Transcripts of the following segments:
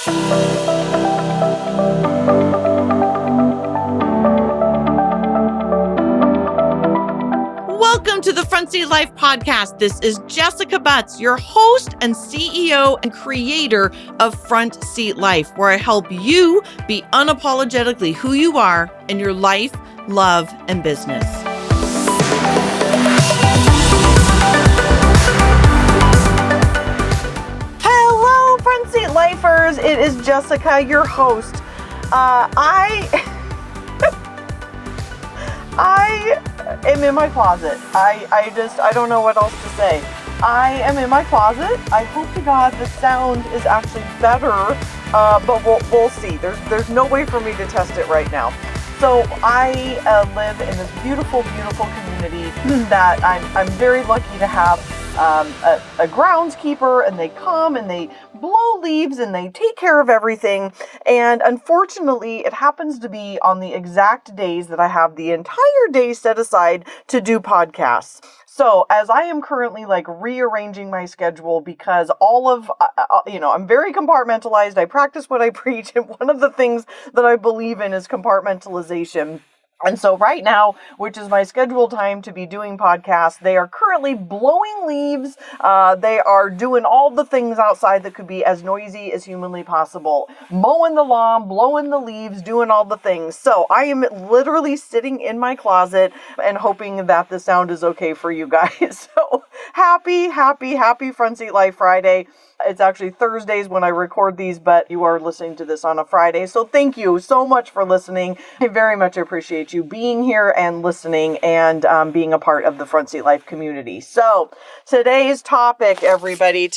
Welcome to the Front Seat Life podcast. This is Jessica Butts, your host and CEO and creator of Front Seat Life, where I help you be unapologetically who you are in your life, love, and business. Hello, Front Seat Lifers. It is Jessica, your host. I am in my closet. I don't know what else to say. I am in my closet. I hope to God the sound is actually better, but we'll see. There's no way for me to test it right now. So I live in this beautiful, beautiful community that I'm very lucky to have a groundskeeper, and they come and they blow leaves and they take care of everything. And unfortunately, it happens to be on the exact days that I have the entire day set aside to do podcasts. So as I am currently rearranging my schedule because I'm very compartmentalized. I practice what I preach. And one of the things that I believe in is compartmentalization. And so right now, which is my scheduled time to be doing podcasts, they are currently blowing leaves. They are doing all the things outside that could be as noisy as humanly possible. Mowing the lawn, blowing the leaves, doing all the things. So I am literally sitting in my closet and hoping that the sound is okay for you guys. So happy Front Seat Life Friday. It's actually Thursdays when I record these, but you are listening to this on a Friday. So thank you so much for listening. I very much appreciate you being here and listening and being a part of the Front Seat Life community. So today's topic, everybody,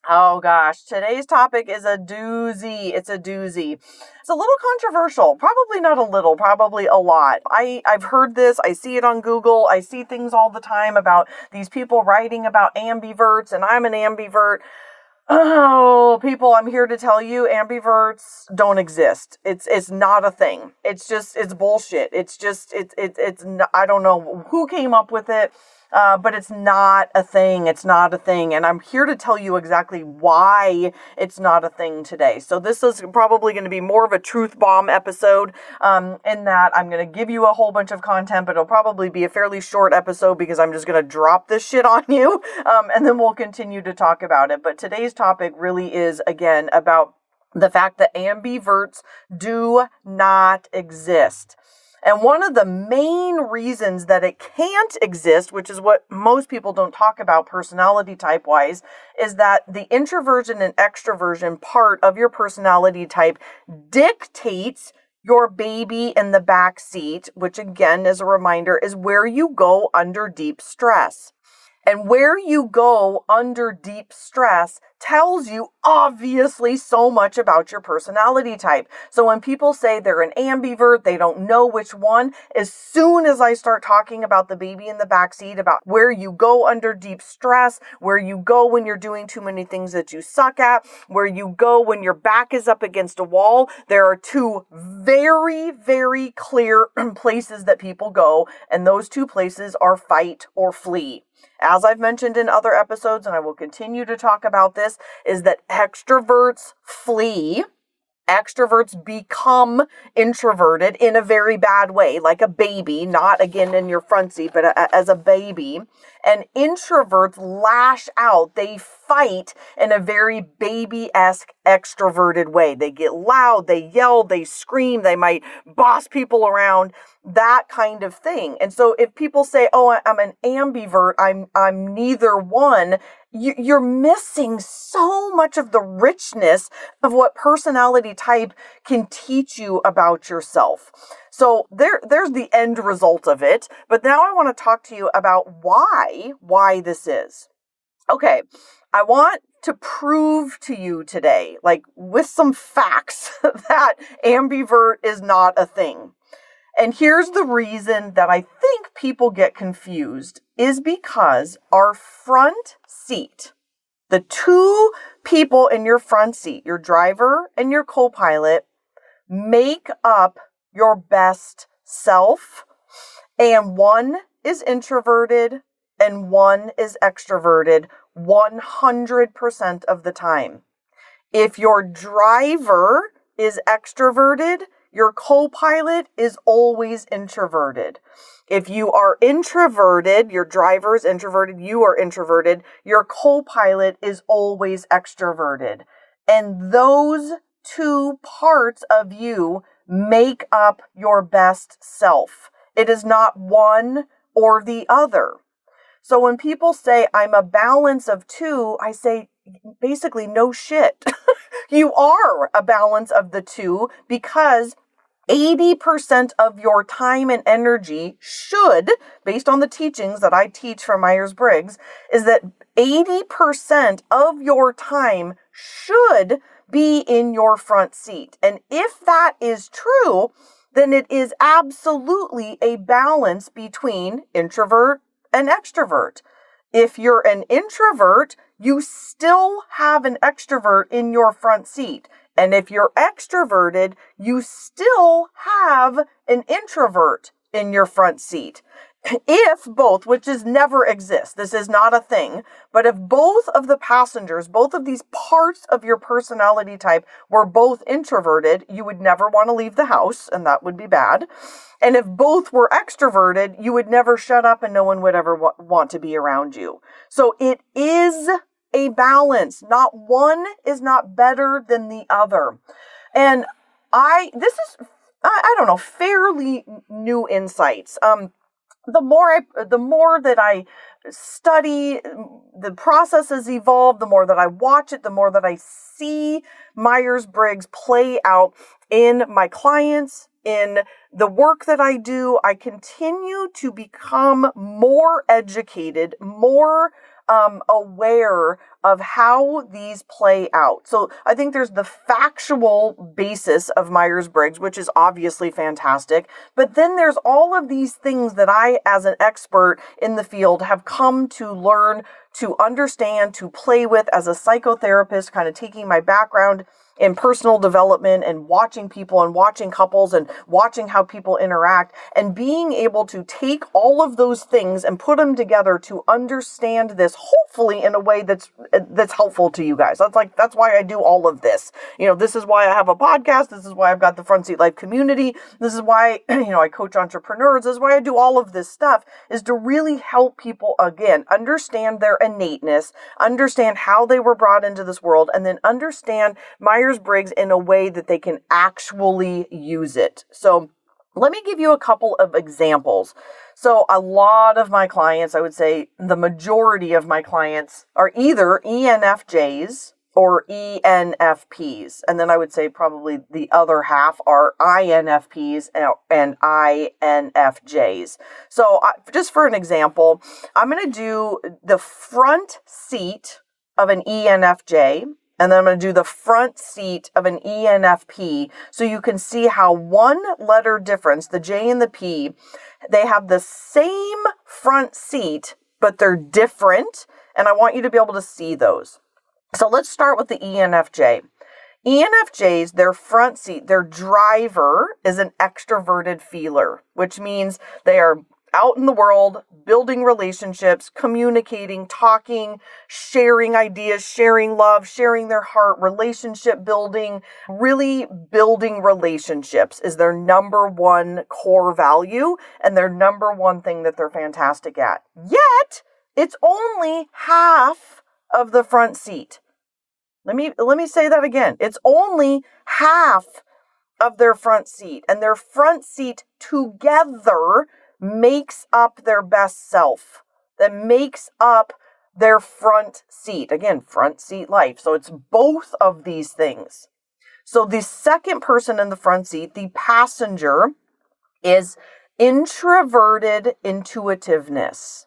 oh gosh, today's topic is a doozy. It's a doozy. It's a little controversial, probably not a little, probably a lot. I've heard this. I see it on Google. I see things all the time about these people writing about ambiverts, and I'm an ambivert. Oh, people, I'm here to tell you, ambiverts don't exist. It's not a thing. It's bullshit. I don't know who came up with it. But it's not a thing. It's not a thing. And I'm here to tell you exactly why it's not a thing today. So this is probably going to be more of a truth bomb episode, in that I'm going to give you a whole bunch of content, but it'll probably be a fairly short episode because I'm just going to drop this shit on you. And then we'll continue to talk about it. But today's topic really is, again, about the fact that ambiverts do not exist. And one of the main reasons that it can't exist, which is what most people don't talk about personality type wise, is that the introversion and extroversion part of your personality type dictates your baby in the back seat, which again, as a reminder, is where you go under deep stress. And where you go under deep stress tells you obviously so much about your personality type. So when people say they're an ambivert, they don't know which one. As soon as I start talking about the baby in the backseat, about where you go under deep stress, where you go when you're doing too many things that you suck at, where you go when your back is up against a wall, there are two very, very clear places that people go. And those two places are fight or flee. As I've mentioned in other episodes, and I will continue to talk about this, is that extroverts flee. Extroverts become introverted in a very bad way, like a baby, not again in your front seat, but as a baby. And introverts lash out. They fight in a very baby-esque extroverted way. They get loud, they yell, they scream, they might boss people around, that kind of thing. And so if people say, oh, I'm an ambivert, I'm neither one, you're missing so much of the richness of what personality type can teach you about yourself. So there's the end result of it. But now I want to talk to you about why this is. Okay, I want to prove to you today, with some facts, that ambivert is not a thing. And here's the reason that I think people get confused is because our front seat, the two people in your front seat, your driver and your co-pilot, make up your best self. And one is introverted and one is extroverted 100% of the time. If your driver is extroverted, your co-pilot is always introverted. If you are introverted, your driver is introverted, you are introverted, your co-pilot is always extroverted. And those two parts of you make up your best self. It is not one or the other. So when people say, I'm a balance of two, I say, basically, no shit. You are a balance of the two because 80% of your time and energy should, based on the teachings that I teach from Myers-Briggs, is that 80% of your time should be in your front seat. And if that is true, then it is absolutely a balance between introvert and extrovert. If you're an introvert, you still have an extrovert in your front seat. And if you're extroverted, you still have an introvert in your front seat. If both, which is never exists, this is not a thing, but if both of the passengers, both of these parts of your personality type were both introverted, you would never want to leave the house, and that would be bad. And if both were extroverted, you would never shut up and no one would ever want to be around you. So it is a balance. Not one is not better than the other. And this is, I don't know, fairly new insights. The more that I study, the processes evolve, the more that I watch it, the more that I see Myers-Briggs play out in my clients, in the work that I do, I continue to become more educated, more aware of how these play out. So I think there's the factual basis of Myers-Briggs, which is obviously fantastic. But then there's all of these things that I, as an expert in the field, have come to learn, to understand, to play with as a psychotherapist, kind of taking my background in personal development and watching people and watching couples and watching how people interact and being able to take all of those things and put them together to understand this, hopefully in a way that's helpful to you guys. That's why I do all of this. This is why I have a podcast. This is why I've got the Front Seat Life community. This is why, I coach entrepreneurs. This is why I do all of this stuff, is to really help people, again, understand their innateness, understand how they were brought into this world, and then understand Myers-Briggs in a way that they can actually use it. So let me give you a couple of examples. So a lot of my clients, I would say the majority of my clients, are either ENFJs or ENFPs. And then I would say probably the other half are INFPs and INFJs. So just for an example, I'm going to do the front seat of an ENFJ, and then I'm going to do the front seat of an ENFP so you can see how one letter difference, the J and the P, they have the same front seat, but they're different. And I want you to be able to see those. So let's start with the ENFJ. ENFJs, their front seat, their driver is an extroverted feeler, which means they are out in the world, building relationships, communicating, talking, sharing ideas, sharing love, sharing their heart, relationship building, really building relationships is their number one core value and their number one thing that they're fantastic at. Yet, it's only half of the front seat. Let me say that again. It's only half of their front seat, and their front seat together makes up their best self, that makes up their front seat. Again, front seat life. So it's both of these things. So the second person in the front seat, the passenger, is introverted intuitiveness.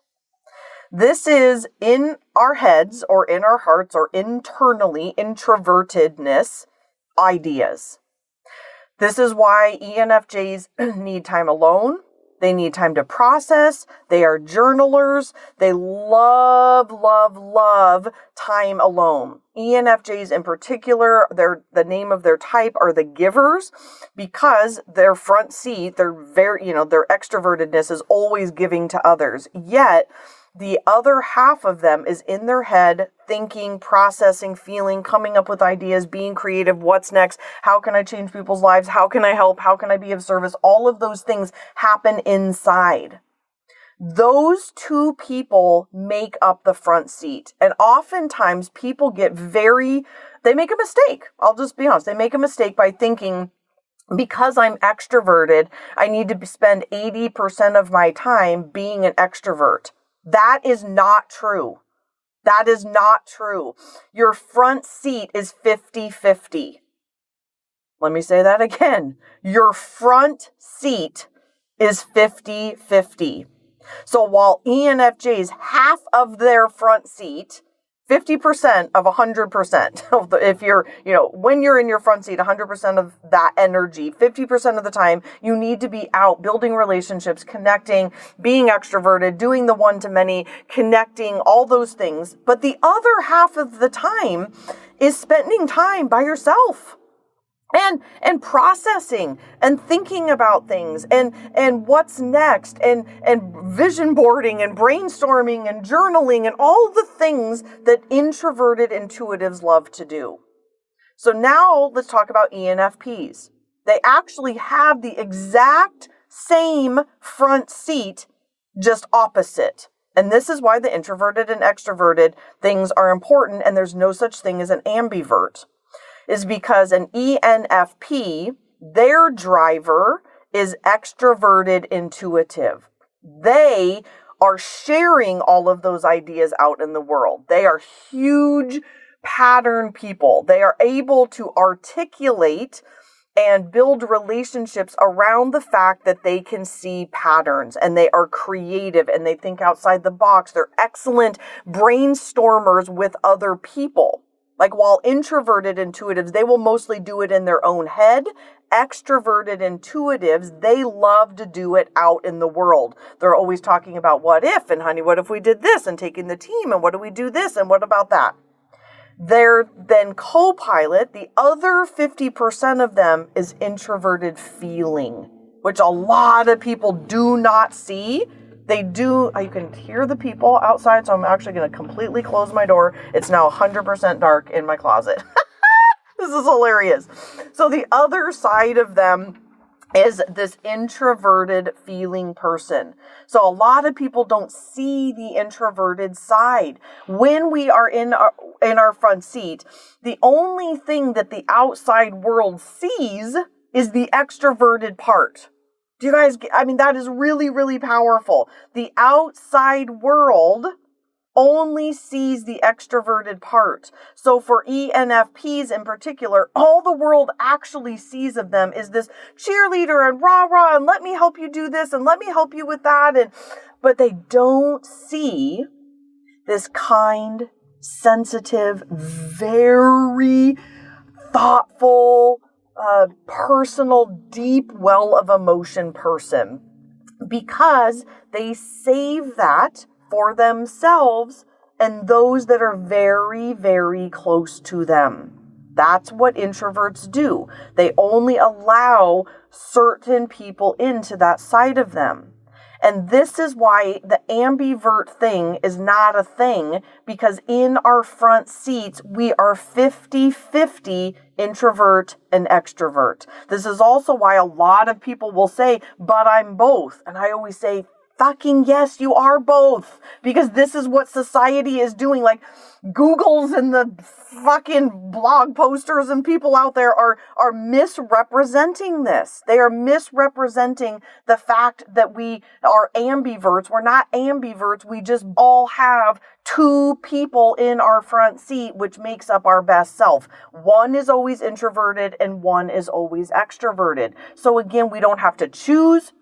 This is in our heads or in our hearts or internally introvertedness ideas. This is why ENFJs need time alone. They need time to process. They are journalers. They love, love, love time alone. ENFJs in particular, the name of their type are the givers, because their front seat, their extrovertedness is always giving to others. Yet the other half of them is in their head, thinking, processing, feeling, coming up with ideas, being creative, what's next, how can I change people's lives, how can I help, how can I be of service, all of those things happen inside. Those two people make up the front seat. And oftentimes people they make a mistake. I'll just be honest. They make a mistake by thinking, because I'm extroverted, I need to spend 80% of my time being an extrovert. That is not true. That is not true. Your front seat is 50-50. Let me say that again. Your front seat is 50-50. So while ENFJs, half of their front seat, 50% of 100%, if you're, when you're in your front seat, 100% of that energy, 50% of the time, you need to be out building relationships, connecting, being extroverted, doing the one-to-many, connecting, all those things. But the other half of the time is spending time by yourself. And processing and thinking about things and what's next and vision boarding and brainstorming and journaling and all the things that introverted intuitives love to do. So now let's talk about ENFPs. They actually have the exact same front seat, just opposite. And this is why the introverted and extroverted things are important, and there's no such thing as an ambivert. Is because an ENFP, their driver is extroverted intuitive. They are sharing all of those ideas out in the world. They are huge pattern people. They are able to articulate and build relationships around the fact that they can see patterns, and they are creative and they think outside the box. They're excellent brainstormers with other people. Like while introverted intuitives, they will mostly do it in their own head. Extroverted intuitives, they love to do it out in the world. They're always talking about what if, and honey, what if we did this, and taking the team, and what do we do this, and what about that? They're then co-pilot. The other 50% of them is introverted feeling, which a lot of people do not see. They do, you can hear the people outside, so I'm actually going to completely close my door. It's now 100% dark in my closet. This is hilarious. So the other side of them is this introverted feeling person. So a lot of people don't see the introverted side. When we are in our front seat, the only thing that the outside world sees is the extroverted part. Do you guys get, that is really, really powerful. The outside world only sees the extroverted part. So for ENFPs in particular, all the world actually sees of them is this cheerleader and rah-rah and let me help you do this and let me help you with that. But they don't see this kind, sensitive, very thoughtful, personal, deep well of emotion person, because they save that for themselves and those that are very, very close to them. That's what introverts do. They only allow certain people into that side of them. And this is why the ambivert thing is not a thing, because in our front seats, we are 50-50 introvert and extrovert. This is also why a lot of people will say, but I'm both. And I always say, fucking yes, you are both, because this is what society is doing. Like Google's and the fucking blog posters and people out there are misrepresenting this. They are misrepresenting the fact that we are ambiverts. We're not ambiverts. We just all have two people in our front seat, which makes up our best self. One is always introverted and one is always extroverted. So again, we don't have to choose.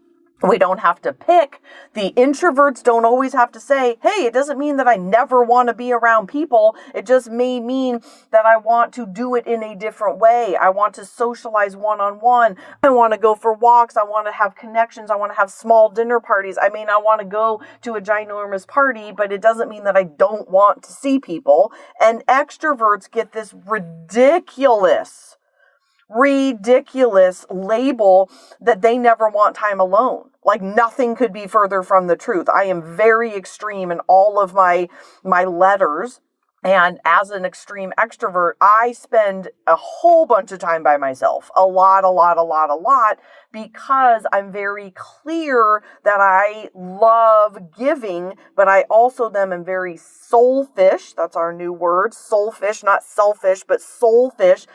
We don't have to pick. The introverts don't always have to say, hey, it doesn't mean that I never want to be around people. It just may mean that I want to do it in a different way. I want to socialize one-on-one. I want to go for walks. I want to have connections. I want to have small dinner parties. I want to go to a ginormous party, but it doesn't mean that I don't want to see people. And extroverts get this ridiculous label that they never want time alone. Like nothing could be further from the truth. I am very extreme in all of my letters And as an extreme extrovert, I spend a whole bunch of time by myself, a lot, because I'm very clear that I love giving, but I also then am very soulfish. That's our new word, soulfish, not selfish, but soulfish.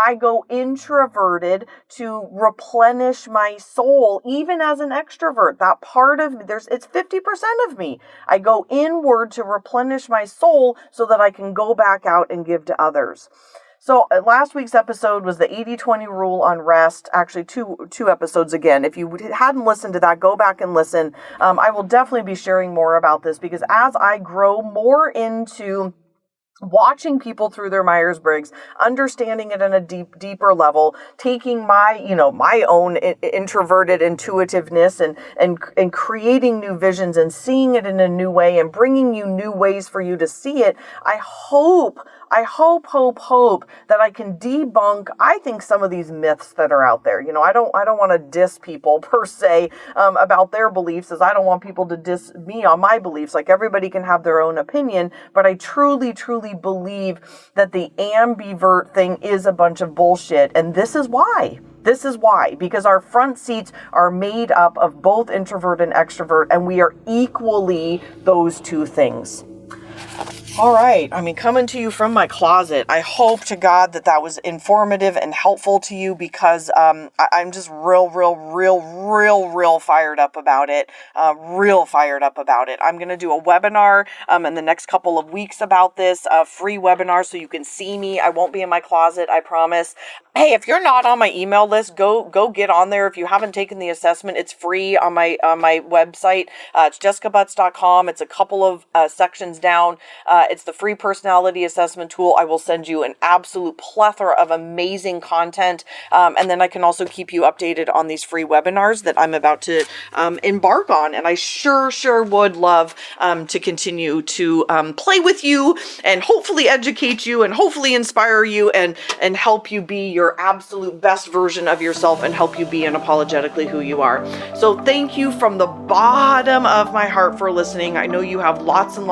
I go introverted to replenish my soul, even as an extrovert. That part of me, it's 50% of me. I go inward to replenish my soul so that I can go back out and give to others. So last week's episode was the 80-20 rule on rest. Actually, two episodes again. If you hadn't listened to that, go back and listen. I will definitely be sharing more about this because as I grow more into watching people through their Myers-Briggs, understanding it on a deeper level, taking my own introverted intuitiveness and creating new visions and seeing it in a new way and bringing you new ways for you to see it. I hope that I can debunk, I think, some of these myths that are out there. I don't want to diss people per se about their beliefs, as I don't want people to diss me on my beliefs. Like, everybody can have their own opinion, but I truly believe that the ambivert thing is a bunch of bullshit. And this is why, because our front seats are made up of both introvert and extrovert, and we are equally those two things. All right. Coming to you from my closet. I hope to God that was informative and helpful to you because I'm just real fired up about it. I'm going to do a webinar in the next couple of weeks about this, free webinar, so you can see me. I won't be in my closet, I promise. Hey, if you're not on my email list, go get on there. If you haven't taken the assessment, it's free on my website. It's jessicabutts.com. It's a couple of sections down. It's the free personality assessment tool. I will send you an absolute plethora of amazing content. And then I can also keep you updated on these free webinars that I'm about to embark on. And I sure would love to continue to play with you and hopefully educate you and hopefully inspire you and help you be your absolute best version of yourself and help you be unapologetically who you are. So thank you from the bottom of my heart for listening. I know you have lots of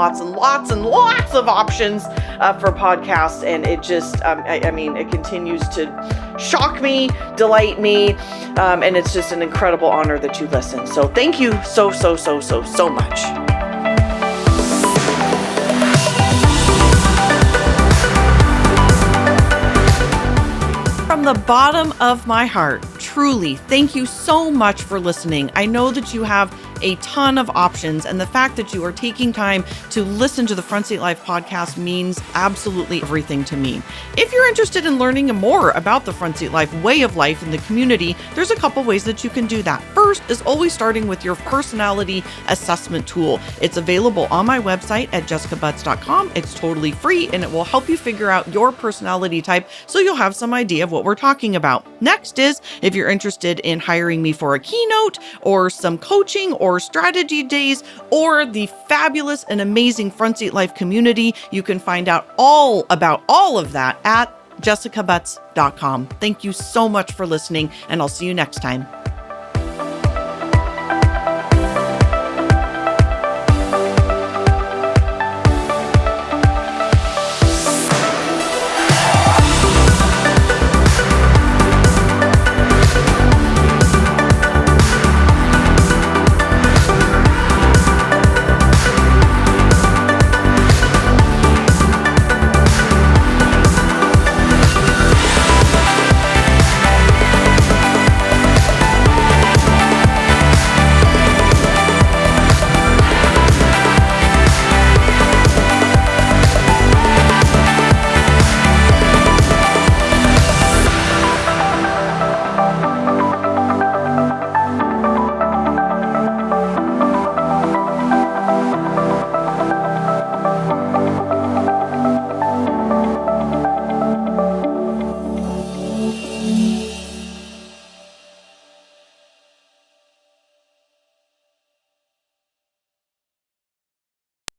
options for podcasts, and it just, it continues to shock me, delight me, and it's just an incredible honor that you listen. So thank you so much. From the bottom of my heart, truly, thank you so much for listening. I know that you have a ton of options, and the fact that you are taking time to listen to the Front Seat Life podcast means absolutely everything to me. If you're interested in learning more about the Front Seat Life way of life in the community, there's a couple ways that you can do that. First is always starting with your personality assessment tool. It's available on my website at jessicabutts.com. It's totally free, and it will help you figure out your personality type so you'll have some idea of what we're talking about. Next is, if you're interested in hiring me for a keynote or some coaching or strategy days or the fabulous and amazing Front Seat Life community, you can find out all about all of that at jessicabutts.com. Thank you so much for listening, and I'll see you next time.